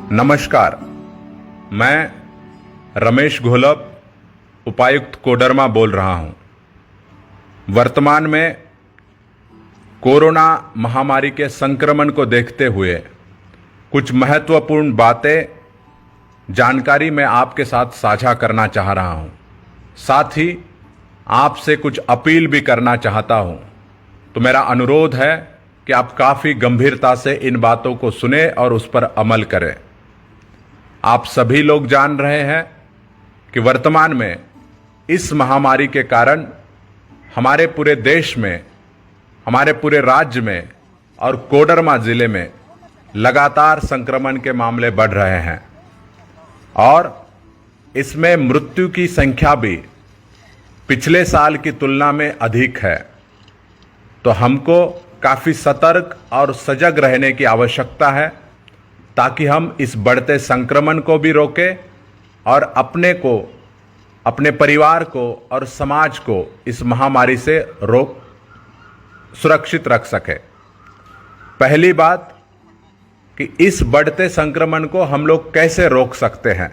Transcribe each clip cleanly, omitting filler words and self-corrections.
नमस्कार, मैं रमेश घोलप, उपायुक्त कोडरमा बोल रहा हूं। वर्तमान में कोरोना महामारी के संक्रमण को देखते हुए कुछ महत्वपूर्ण बातें जानकारी मैं आपके साथ साझा करना चाह रहा हूं। साथ ही आपसे कुछ अपील भी करना चाहता हूं। तो मेरा अनुरोध है कि आप काफ़ी गंभीरता से इन बातों को सुने और उस पर अमल करें। आप सभी लोग जान रहे हैं कि वर्तमान में इस महामारी के कारण हमारे पूरे देश में, हमारे पूरे राज्य में और कोडरमा जिले में लगातार संक्रमण के मामले बढ़ रहे हैं और इसमें मृत्यु की संख्या भी पिछले साल की तुलना में अधिक है। तो हमको काफ़ी सतर्क और सजग रहने की आवश्यकता है ताकि हम इस बढ़ते संक्रमण को भी रोकें और अपने को, अपने परिवार को और समाज को इस महामारी से सुरक्षित रख सकें। पहली बात कि इस बढ़ते संक्रमण को हम लोग कैसे रोक सकते हैं।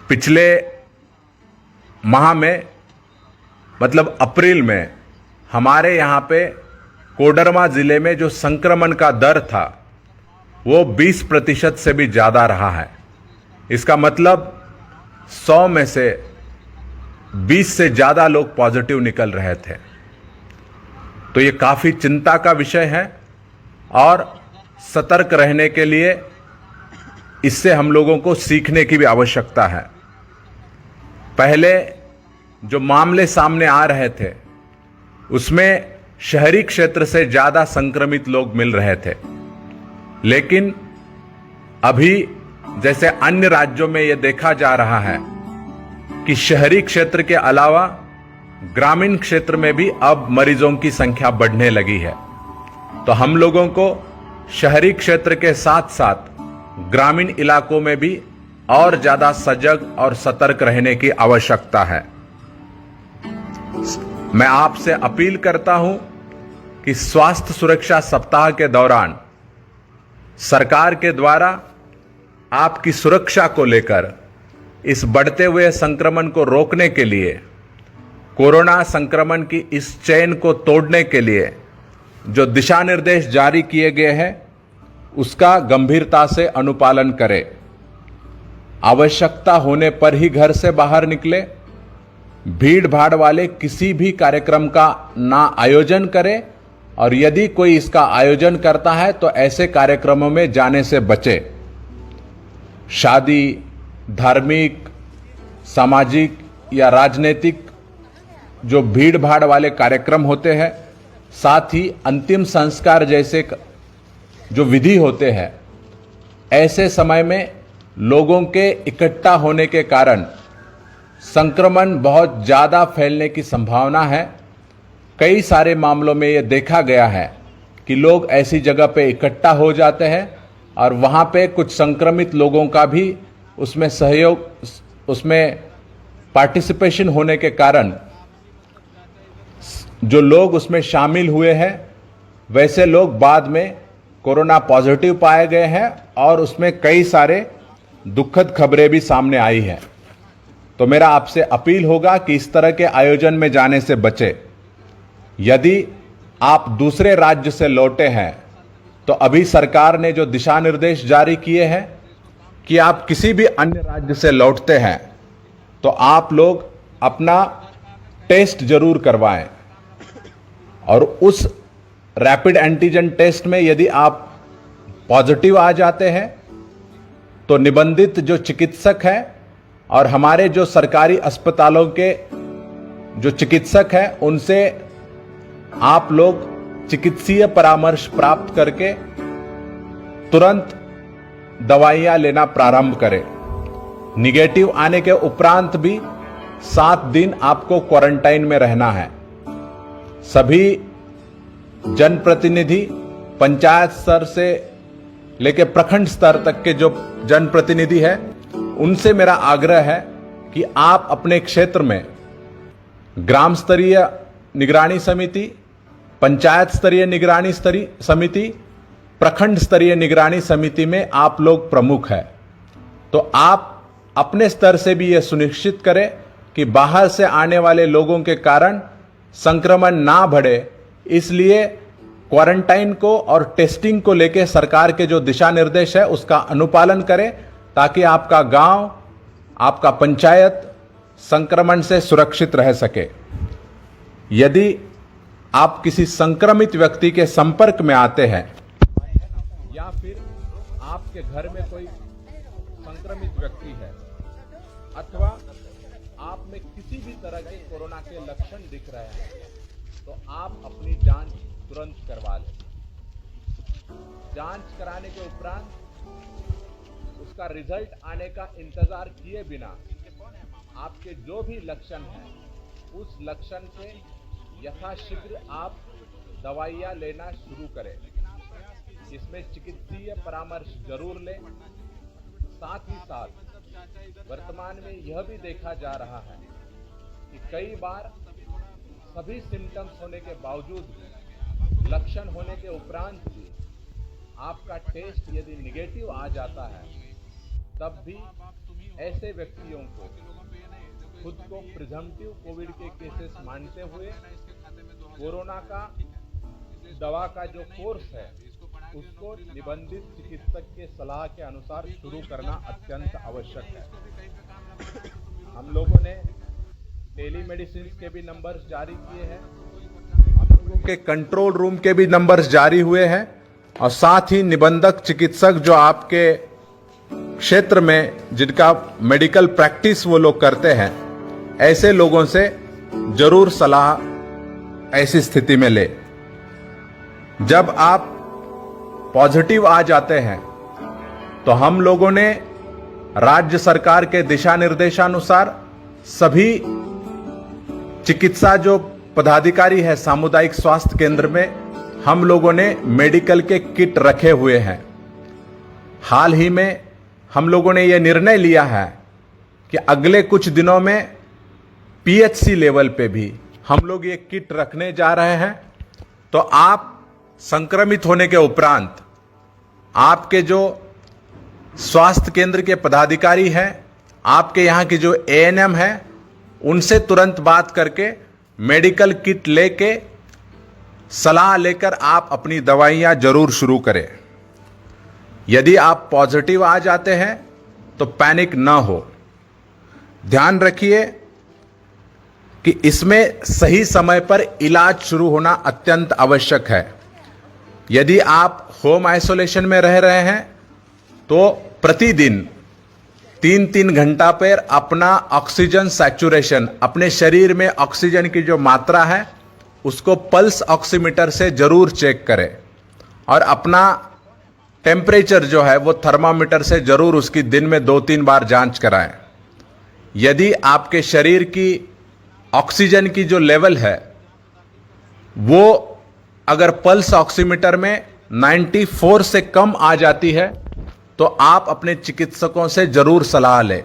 पिछले माह में, मतलब अप्रैल में, हमारे यहाँ पे कोडरमा जिले में जो संक्रमण का दर था वो 20% से भी ज़्यादा रहा है। इसका मतलब 100 में से 20 से ज़्यादा लोग पॉजिटिव निकल रहे थे। तो ये काफ़ी चिंता का विषय है और सतर्क रहने के लिए इससे हम लोगों को सीखने की भी आवश्यकता है। पहले जो मामले सामने आ रहे थे उसमें शहरी क्षेत्र से ज़्यादा संक्रमित लोग मिल रहे थे, लेकिन अभी जैसे अन्य राज्यों में यह देखा जा रहा है कि शहरी क्षेत्र के अलावा ग्रामीण क्षेत्र में भी अब मरीजों की संख्या बढ़ने लगी है। तो हम लोगों को शहरी क्षेत्र के साथ साथ ग्रामीण इलाकों में भी और ज़्यादा सजग और सतर्क रहने की आवश्यकता है। मैं आपसे अपील करता हूं कि स्वास्थ्य सुरक्षा सप्ताह के दौरान सरकार के द्वारा आपकी सुरक्षा को लेकर इस बढ़ते हुए संक्रमण को रोकने के लिए, कोरोना संक्रमण की इस चेन को तोड़ने के लिए जो दिशा निर्देश जारी किए गए हैं उसका गंभीरता से अनुपालन करें। आवश्यकता होने पर ही घर से बाहर निकले। भीड़ भाड़ वाले किसी भी कार्यक्रम का ना आयोजन करें और यदि कोई इसका आयोजन करता है तो ऐसे कार्यक्रमों में जाने से बचे। शादी, धार्मिक, सामाजिक या राजनीतिक जो भीड़ भाड़ वाले कार्यक्रम होते हैं, साथ ही अंतिम संस्कार जैसे जो विधि होते हैं, ऐसे समय में लोगों के इकट्ठा होने के कारण संक्रमण बहुत ज़्यादा फैलने की संभावना है। कई सारे मामलों में यह देखा गया है कि लोग ऐसी जगह पे इकट्ठा हो जाते हैं और वहाँ पे कुछ संक्रमित लोगों का भी उसमें सहयोग, उसमें पार्टिसिपेशन होने के कारण जो लोग उसमें शामिल हुए हैं वैसे लोग बाद में कोरोना पॉजिटिव पाए गए हैं और उसमें कई सारे दुखद खबरें भी सामने आई हैं। तो मेरा आपसे अपील होगा कि इस तरह के आयोजन में जाने से बचें। यदि आप दूसरे राज्य से लौटे हैं तो अभी सरकार ने जो दिशा निर्देश जारी किए हैं कि आप किसी भी अन्य राज्य से लौटते हैं तो आप लोग अपना टेस्ट जरूर करवाएं और उस रैपिड एंटीजन टेस्ट में यदि आप पॉजिटिव आ जाते हैं तो निबंधित जो चिकित्सक हैं और हमारे जो सरकारी अस्पतालों के जो चिकित्सक हैं उनसे आप लोग चिकित्सीय परामर्श प्राप्त करके तुरंत दवाइयां लेना प्रारंभ करें। निगेटिव आने के उपरांत भी 7 दिन आपको क्वारंटाइन में रहना है। सभी जनप्रतिनिधि, पंचायत स्तर से लेकर प्रखंड स्तर तक के जो जनप्रतिनिधि है उनसे मेरा आग्रह है कि आप अपने क्षेत्र में ग्राम स्तरीय निगरानी समिति, पंचायत स्तरीय निगरानी समिति, प्रखंड स्तरीय निगरानी समिति में आप लोग प्रमुख हैं, तो आप अपने स्तर से भी यह सुनिश्चित करें कि बाहर से आने वाले लोगों के कारण संक्रमण ना बढ़े। इसलिए क्वारंटाइन को और टेस्टिंग को लेकर सरकार के जो दिशा निर्देश है उसका अनुपालन करें, ताकि आपका गांव, आपका पंचायत संक्रमण से सुरक्षित रह सके। यदि आप किसी संक्रमित व्यक्ति के संपर्क में आते हैं या फिर आपके घर में कोई संक्रमित व्यक्ति है अथवा आप में किसी भी तरह के कोरोना के लक्षण दिख रहे हैं, तो आप अपनी जांच तुरंत करवा लें। जांच कराने के उपरांत उसका रिजल्ट आने का इंतजार किए बिना आपके जो भी लक्षण हैं, उस लक्षण से यथाशीघ्र आप दवाइयां लेना शुरू करें। इसमें चिकित्सीय परामर्श जरूर लें। साथ ही साथ वर्तमान में यह भी देखा जा रहा है कि कई बार सभी सिम्टम्स होने के बावजूद भी, लक्षण होने के उपरांत भी आपका टेस्ट यदि निगेटिव आ जाता है, तब भी ऐसे व्यक्तियों को खुद को प्रिजम्पटिव कोविड के केसेस मानते हुए कोरोना का दवा का जो कोर्स है उसको निबंधित चिकित्सक के सलाह के अनुसार शुरू करना अत्यंत आवश्यक है। हम लोगों ने टेलीमेडिसिन के भी नंबर्स जारी किए हैं, हम लोगों के कंट्रोल रूम के भी नंबर्स जारी हुए हैं, और साथ ही निबंधक चिकित्सक जो आपके क्षेत्र में जिनका मेडिकल प्रैक्टिस वो लोग करते हैं, ऐसे लोगों से जरूर सलाह ऐसी स्थिति में ले। जब आप पॉजिटिव आ जाते हैं तो हम लोगों ने राज्य सरकार के दिशा निर्देशानुसार सभी चिकित्सा जो पदाधिकारी है सामुदायिक स्वास्थ्य केंद्र में, हम लोगों ने मेडिकल के किट रखे हुए हैं। हाल ही में हम लोगों ने यह निर्णय लिया है कि अगले कुछ दिनों में पीएचसी लेवल पे भी हम लोग ये किट रखने जा रहे हैं। तो आप संक्रमित होने के उपरांत आपके जो स्वास्थ्य केंद्र के पदाधिकारी हैं, आपके यहाँ की जो एएनएम है, उनसे तुरंत बात करके मेडिकल किट लेके सलाह लेकर आप अपनी दवाइयाँ जरूर शुरू करें। यदि आप पॉजिटिव आ जाते हैं तो पैनिक ना हो। ध्यान रखिए कि इसमें सही समय पर इलाज शुरू होना अत्यंत आवश्यक है। यदि आप होम आइसोलेशन में रह रहे हैं तो प्रतिदिन 3-3 घंटा पर अपना ऑक्सीजन सैचुरेशन, अपने शरीर में ऑक्सीजन की जो मात्रा है उसको पल्स ऑक्सीमीटर से जरूर चेक करें, और अपना टेम्परेचर जो है वो थर्मामीटर से जरूर उसकी दिन में 2-3 बार जांच कराएं। यदि आपके शरीर की ऑक्सीजन की जो लेवल है वो अगर पल्स ऑक्सीमीटर में 94 से कम आ जाती है तो आप अपने चिकित्सकों से जरूर सलाह लें।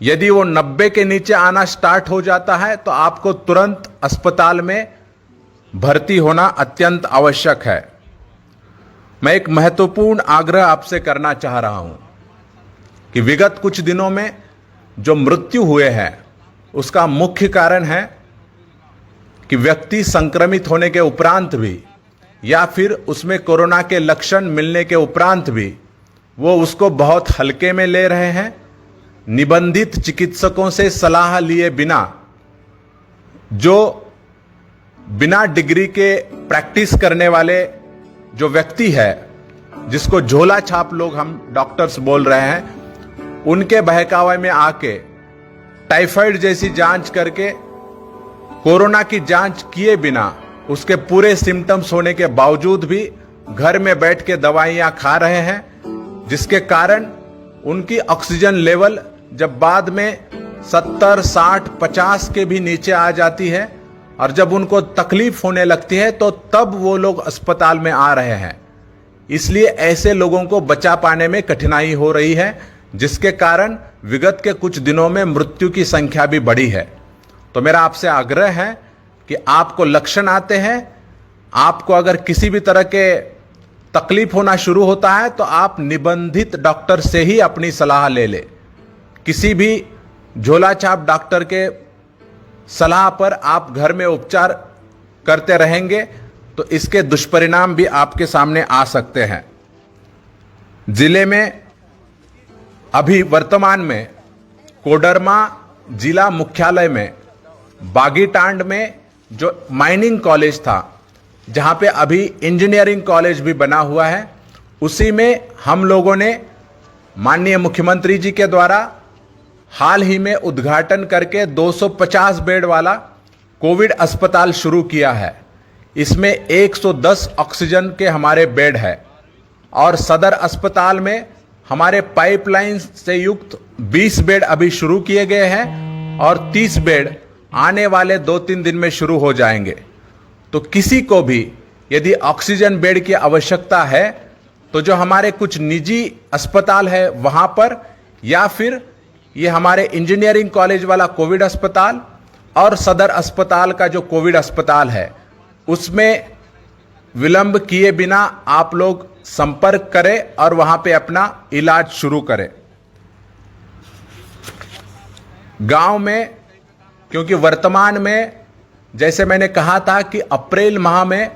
यदि वो 90 के नीचे आना स्टार्ट हो जाता है तो आपको तुरंत अस्पताल में भर्ती होना अत्यंत आवश्यक है। मैं एक महत्वपूर्ण आग्रह आपसे करना चाह रहा हूं कि विगत कुछ दिनों में जो मृत्यु हुए हैं उसका मुख्य कारण है कि व्यक्ति संक्रमित होने के उपरांत भी या फिर उसमें कोरोना के लक्षण मिलने के उपरांत भी वो उसको बहुत हल्के में ले रहे हैं। निबंधित चिकित्सकों से सलाह लिए बिना, जो बिना डिग्री के प्रैक्टिस करने वाले जो व्यक्ति है, जिसको झोला छाप लोग हम डॉक्टर्स बोल रहे हैं, उनके बहकावे में आके टाइफाइड जैसी जांच करके कोरोना की जांच किए बिना उसके पूरे सिम्टम्स होने के बावजूद भी घर में बैठ के दवाइयां खा रहे हैं, जिसके कारण उनकी ऑक्सीजन लेवल जब बाद में 70, 60, 50 के भी नीचे आ जाती है और जब उनको तकलीफ होने लगती है तो तब वो लोग अस्पताल में आ रहे हैं। इसलिए ऐसे लोगों को बचा पाने में कठिनाई हो रही है, जिसके कारण विगत के कुछ दिनों में मृत्यु की संख्या भी बढ़ी है। तो मेरा आपसे आग्रह है कि आपको लक्षण आते हैं, आपको अगर किसी भी तरह के तकलीफ होना शुरू होता है तो आप निबंधित डॉक्टर से ही अपनी सलाह ले ले। किसी भी झोला छाप डॉक्टर के सलाह पर आप घर में उपचार करते रहेंगे तो इसके दुष्परिणाम भी आपके सामने आ सकते हैं। जिले में अभी वर्तमान में कोडरमा जिला मुख्यालय में बागीटांड में जो माइनिंग कॉलेज था, जहां पे अभी इंजीनियरिंग कॉलेज भी बना हुआ है, उसी में हम लोगों ने माननीय मुख्यमंत्री जी के द्वारा हाल ही में उद्घाटन करके 250 बेड वाला कोविड अस्पताल शुरू किया है। इसमें 110 ऑक्सीजन के हमारे बेड है और सदर अस्पताल में हमारे पाइपलाइन से युक्त 20 बेड अभी शुरू किए गए हैं और 30 बेड आने वाले 2-3 दिन में शुरू हो जाएंगे। तो किसी को भी यदि ऑक्सीजन बेड की आवश्यकता है तो जो हमारे कुछ निजी अस्पताल है वहां पर, या फिर ये हमारे इंजीनियरिंग कॉलेज वाला कोविड अस्पताल और सदर अस्पताल का जो कोविड अस्पताल है, उसमें विलंब किए बिना आप लोग संपर्क करें और वहां पे अपना इलाज शुरू करें। गांव में, क्योंकि वर्तमान में जैसे मैंने कहा था कि अप्रैल माह में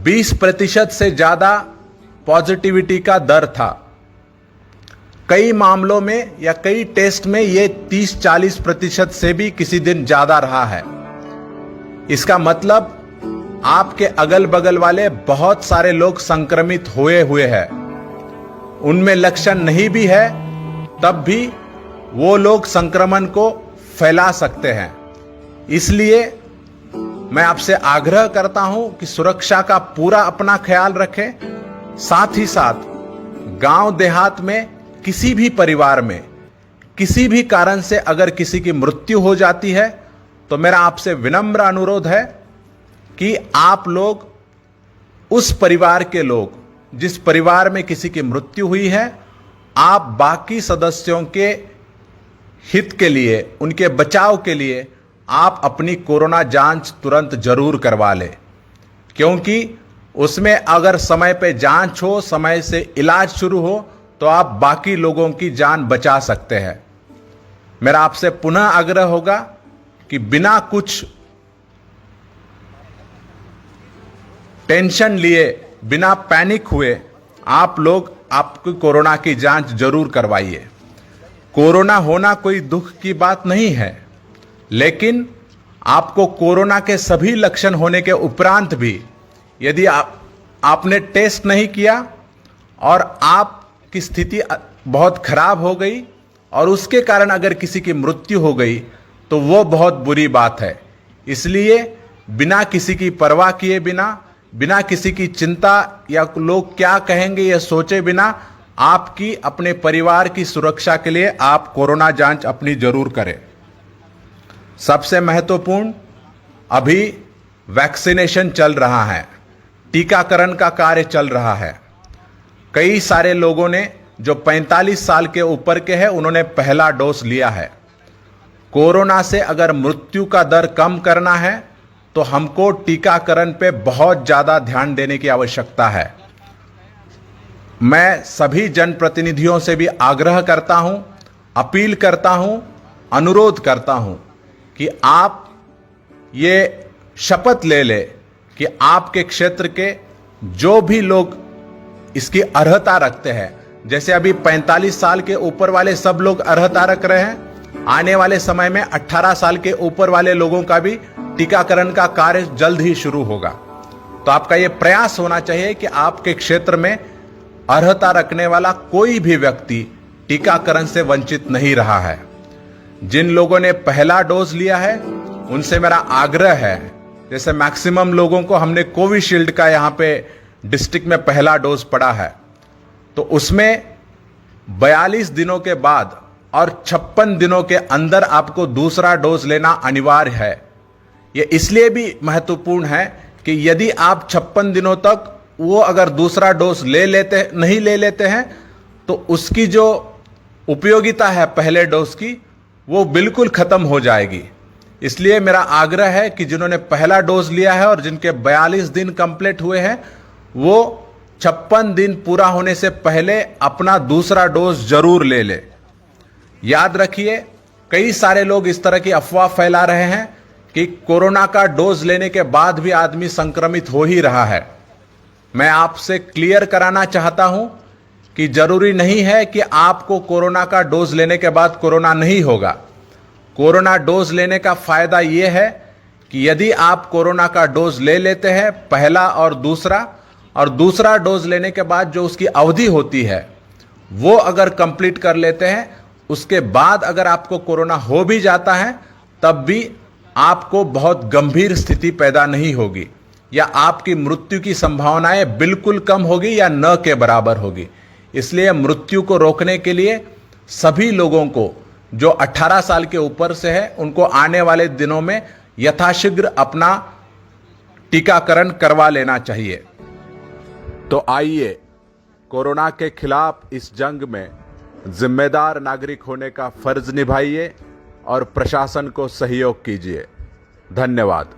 20% से ज्यादा पॉजिटिविटी का दर था, कई मामलों में या कई टेस्ट में ये 30-40% से भी किसी दिन ज्यादा रहा है। इसका मतलब आपके अगल बगल वाले बहुत सारे लोग संक्रमित हुए हैं, उनमें लक्षण नहीं भी है तब भी वो लोग संक्रमण को फैला सकते हैं। इसलिए मैं आपसे आग्रह करता हूं कि सुरक्षा का पूरा अपना ख्याल रखें। साथ ही साथ गांव देहात में किसी भी परिवार में किसी भी कारण से अगर किसी की मृत्यु हो जाती है तो मेरा आपसे विनम्र अनुरोध है कि आप लोग उस परिवार के लोग, जिस परिवार में किसी की मृत्यु हुई है, आप बाकी सदस्यों के हित के लिए, उनके बचाव के लिए आप अपनी कोरोना जांच तुरंत जरूर करवा लें, क्योंकि उसमें अगर समय पे जांच हो, समय से इलाज शुरू हो तो आप बाकी लोगों की जान बचा सकते हैं। मेरा आपसे पुनः आग्रह होगा कि बिना कुछ टेंशन लिए, बिना पैनिक हुए आप लोग आपकी कोरोना की जांच जरूर करवाइए। कोरोना होना कोई दुख की बात नहीं है, लेकिन आपको कोरोना के सभी लक्षण होने के उपरांत भी यदि आपने टेस्ट नहीं किया और आपकी स्थिति बहुत खराब हो गई और उसके कारण अगर किसी की मृत्यु हो गई तो वो बहुत बुरी बात है। इसलिए बिना किसी की परवाह किए बिना किसी की चिंता या लोग क्या कहेंगे ये सोचे बिना आपकी अपने परिवार की सुरक्षा के लिए आप कोरोना जांच अपनी जरूर करें। सबसे महत्वपूर्ण, अभी वैक्सीनेशन चल रहा है, टीकाकरण का कार्य चल रहा है। कई सारे लोगों ने जो 45 साल के ऊपर के हैं उन्होंने पहला डोज लिया है। कोरोना से अगर मृत्यु का दर कम करना है तो हमको टीकाकरण पे बहुत ज्यादा ध्यान देने की आवश्यकता है। मैं सभी जनप्रतिनिधियों से भी आग्रह करता हूं, अपील करता हूं, अनुरोध करता हूं कि आप ये शपथ ले ले कि आपके क्षेत्र के जो भी लोग इसकी अर्हता रखते हैं, जैसे अभी 45 साल के ऊपर वाले सब लोग अर्हता रख रहे हैं, आने वाले समय में 18 साल के ऊपर वाले लोगों का भी टीकाकरण का कार्य जल्द ही शुरू होगा। तो आपका यह प्रयास होना चाहिए कि आपके क्षेत्र में अर्हता रखने वाला कोई भी व्यक्ति टीकाकरण से वंचित नहीं रहा है। जिन लोगों ने पहला डोज लिया है उनसे मेरा आग्रह है, जैसे मैक्सिमम लोगों को हमने कोविशील्ड का यहां पे डिस्ट्रिक्ट में पहला डोज पड़ा है, तो उसमें 42 दिनों के बाद और 56 दिनों के अंदर आपको दूसरा डोज लेना अनिवार्य है। यह इसलिए भी महत्वपूर्ण है कि यदि आप 56 दिनों तक वो अगर दूसरा डोज नहीं ले लेते हैं तो उसकी जो उपयोगिता है पहले डोज की वो बिल्कुल खत्म हो जाएगी। इसलिए मेरा आग्रह है कि जिन्होंने पहला डोज लिया है और जिनके 42 दिन कंप्लीट हुए हैं वो 56 दिन पूरा होने से पहले अपना दूसरा डोज जरूर ले ले। याद रखिए, कई सारे लोग इस तरह की अफवाह फैला रहे हैं कि कोरोना का डोज लेने के बाद भी आदमी संक्रमित हो ही रहा है। मैं आपसे क्लियर कराना चाहता हूं कि जरूरी नहीं है कि आपको कोरोना का डोज लेने के बाद कोरोना नहीं होगा। कोरोना डोज लेने का फायदा यह है कि यदि आप कोरोना का डोज ले लेते हैं, पहला और दूसरा डोज लेने के बाद जो उसकी अवधि होती है वो अगर कंप्लीट कर लेते हैं, उसके बाद अगर आपको कोरोना हो भी जाता है तब भी आपको बहुत गंभीर स्थिति पैदा नहीं होगी या आपकी मृत्यु की संभावनाएं बिल्कुल कम होगी या न के बराबर होगी। इसलिए मृत्यु को रोकने के लिए सभी लोगों को जो 18 साल के ऊपर से है उनको आने वाले दिनों में यथाशीघ्र अपना टीकाकरण करवा लेना चाहिए। तो आइए कोरोना के खिलाफ इस जंग में जिम्मेदार नागरिक होने का फर्ज निभाइए और प्रशासन को सहयोग कीजिए। धन्यवाद।